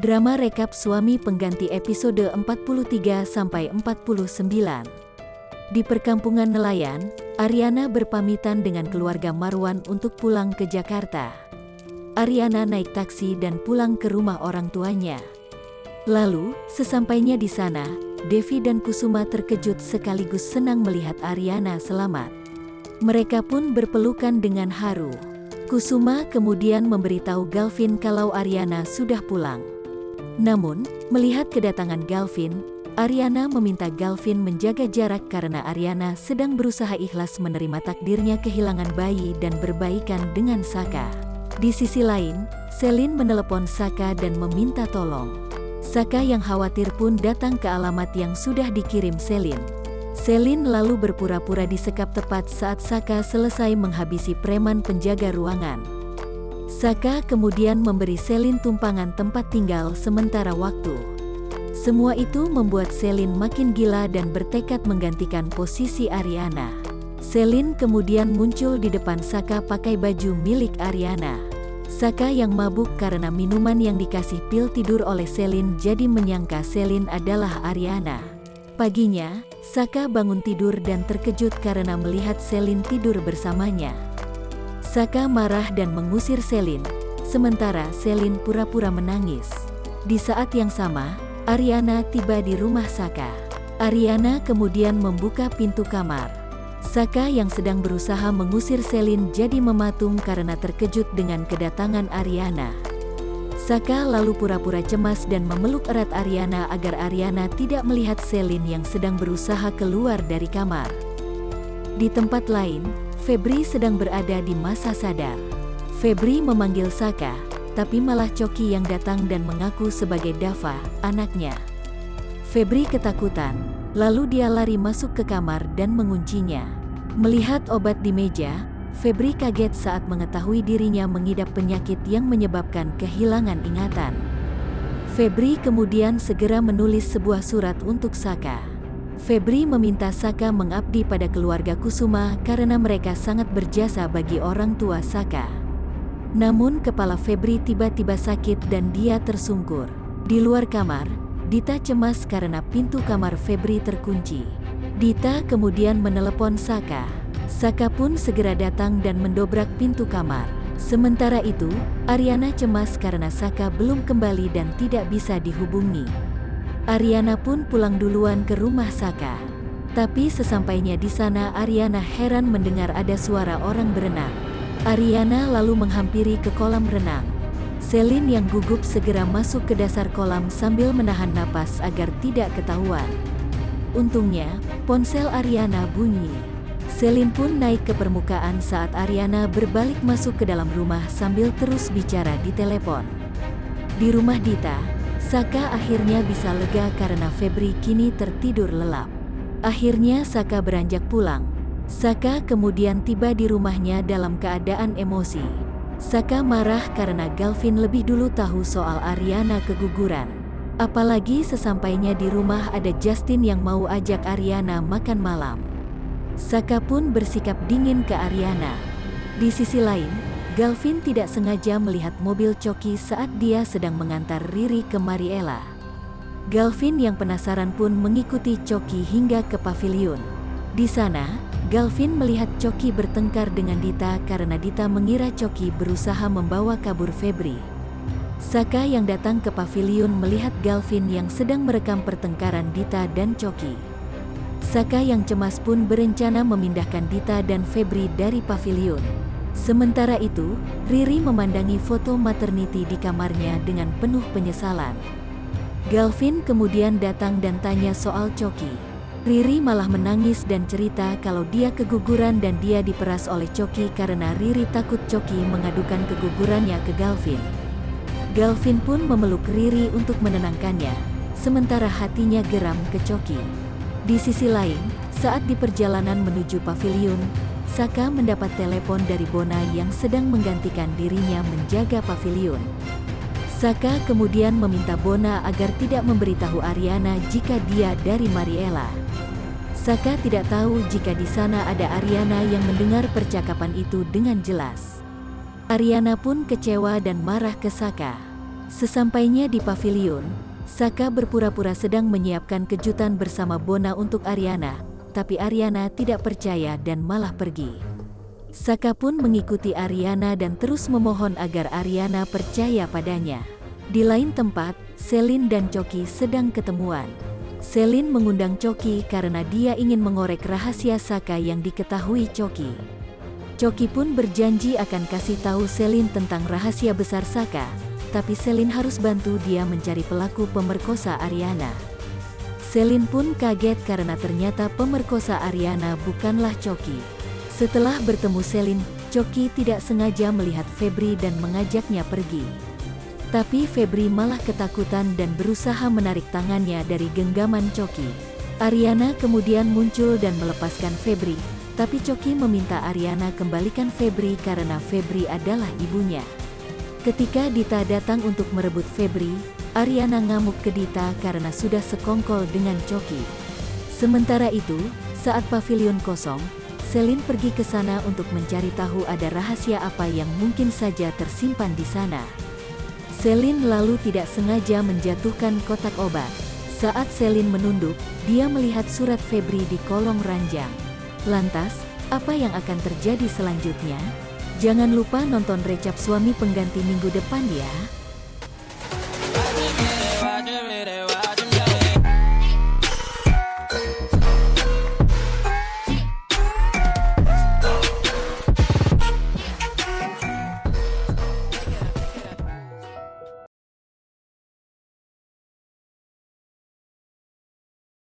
Drama rekap suami pengganti episode 43-49. Di perkampungan nelayan, Ariana berpamitan dengan keluarga Marwan untuk pulang ke Jakarta. Ariana naik taksi dan pulang ke rumah orang tuanya. Lalu, sesampainya di sana, Devi dan Kusuma terkejut sekaligus senang melihat Ariana selamat. Mereka pun berpelukan dengan haru. Kusuma kemudian memberitahu Galvin kalau Ariana sudah pulang. Namun, melihat kedatangan Galvin, Ariana meminta Galvin menjaga jarak karena Ariana sedang berusaha ikhlas menerima takdirnya kehilangan bayi dan berbaikan dengan Saka. Di sisi lain, Selin menelepon Saka dan meminta tolong. Saka yang khawatir pun datang ke alamat yang sudah dikirim Selin. Selin lalu berpura-pura disekap tepat saat Saka selesai menghabisi preman penjaga ruangan. Saka kemudian memberi Selin tumpangan tempat tinggal sementara waktu. Semua itu membuat Selin makin gila dan bertekad menggantikan posisi Ariana. Selin kemudian muncul di depan Saka pakai baju milik Ariana. Saka yang mabuk karena minuman yang dikasih pil tidur oleh Selin jadi menyangka Selin adalah Ariana. Paginya, Saka bangun tidur dan terkejut karena melihat Selin tidur bersamanya. Saka marah dan mengusir Selin, sementara Selin pura-pura menangis. Di saat yang sama, Ariana tiba di rumah Saka. Ariana kemudian membuka pintu kamar. Saka yang sedang berusaha mengusir Selin jadi mematung karena terkejut dengan kedatangan Ariana. Saka lalu pura-pura cemas dan memeluk erat Ariana agar Ariana tidak melihat Selin yang sedang berusaha keluar dari kamar. Di tempat lain, Febri sedang berada di masa sadar. Febri memanggil Saka, tapi malah Coki yang datang dan mengaku sebagai Dava, anaknya. Febri ketakutan, lalu dia lari masuk ke kamar dan menguncinya. Melihat obat di meja, Febri kaget saat mengetahui dirinya mengidap penyakit yang menyebabkan kehilangan ingatan. Febri kemudian segera menulis sebuah surat untuk Saka. Febri meminta Saka mengabdi pada keluarga Kusuma karena mereka sangat berjasa bagi orang tua Saka. Namun kepala Febri tiba-tiba sakit dan dia tersungkur. Di luar kamar, Dita cemas karena pintu kamar Febri terkunci. Dita kemudian menelepon Saka. Saka pun segera datang dan mendobrak pintu kamar. Sementara itu, Ariana cemas karena Saka belum kembali dan tidak bisa dihubungi. Ariana pun pulang duluan ke rumah Saka. Tapi sesampainya di sana Ariana heran mendengar ada suara orang berenang. Ariana lalu menghampiri ke kolam renang. Selin yang gugup segera masuk ke dasar kolam sambil menahan napas agar tidak ketahuan. Untungnya, ponsel Ariana bunyi. Selin pun naik ke permukaan saat Ariana berbalik masuk ke dalam rumah sambil terus bicara di telepon. Di rumah Dita, Saka akhirnya bisa lega karena Febri kini tertidur lelap. Akhirnya Saka beranjak pulang. Saka kemudian tiba di rumahnya dalam keadaan emosi. Saka marah karena Galvin lebih dulu tahu soal Ariana keguguran. Apalagi sesampainya di rumah ada Justin yang mau ajak Ariana makan malam. Saka pun bersikap dingin ke Ariana. Di sisi lain, Galvin tidak sengaja melihat mobil Coki saat dia sedang mengantar Riri ke Mariela. Galvin yang penasaran pun mengikuti Coki hingga ke paviliun. Di sana, Galvin melihat Coki bertengkar dengan Dita karena Dita mengira Coki berusaha membawa kabur Febri. Saka yang datang ke paviliun melihat Galvin yang sedang merekam pertengkaran Dita dan Coki. Saka yang cemas pun berencana memindahkan Dita dan Febri dari paviliun. Sementara itu, Riri memandangi foto maternity di kamarnya dengan penuh penyesalan. Galvin kemudian datang dan tanya soal Coki. Riri malah menangis dan cerita kalau dia keguguran dan dia diperas oleh Coki karena Riri takut Coki mengadukan kegugurannya ke Galvin. Galvin pun memeluk Riri untuk menenangkannya, sementara hatinya geram ke Coki. Di sisi lain, saat di perjalanan menuju paviliun, Saka mendapat telepon dari Bona yang sedang menggantikan dirinya menjaga paviliun. Saka kemudian meminta Bona agar tidak memberitahu Ariana jika dia dari Mariela. Saka tidak tahu jika di sana ada Ariana yang mendengar percakapan itu dengan jelas. Ariana pun kecewa dan marah ke Saka. Sesampainya di pavilion, Saka berpura-pura sedang menyiapkan kejutan bersama Bona untuk Ariana, tapi Ariana tidak percaya dan malah pergi. Saka pun mengikuti Ariana dan terus memohon agar Ariana percaya padanya. Di lain tempat, Selin dan Choki sedang ketemuan. Selin mengundang Choki karena dia ingin mengorek rahasia Saka yang diketahui Choki. Choki pun berjanji akan kasih tahu Selin tentang rahasia besar Saka, tapi Selin harus bantu dia mencari pelaku pemerkosa Ariana. Selin pun kaget karena ternyata pemerkosa Ariana bukanlah Choki. Setelah bertemu Selin, Choki tidak sengaja melihat Febri dan mengajaknya pergi. Tapi Febri malah ketakutan dan berusaha menarik tangannya dari genggaman Choki. Ariana kemudian muncul dan melepaskan Febri, tapi Choki meminta Ariana kembalikan Febri karena Febri adalah ibunya. Ketika Dita datang untuk merebut Febri, Ariana ngamuk ke Dita karena sudah sekongkol dengan Choki. Sementara itu, saat pavilion kosong, Selin pergi ke sana untuk mencari tahu ada rahasia apa yang mungkin saja tersimpan di sana. Selin lalu tidak sengaja menjatuhkan kotak obat. Saat Selin menunduk, dia melihat surat Febri di kolong ranjang. Lantas, apa yang akan terjadi selanjutnya? Jangan lupa nonton Recap Suami Pengganti minggu depan ya.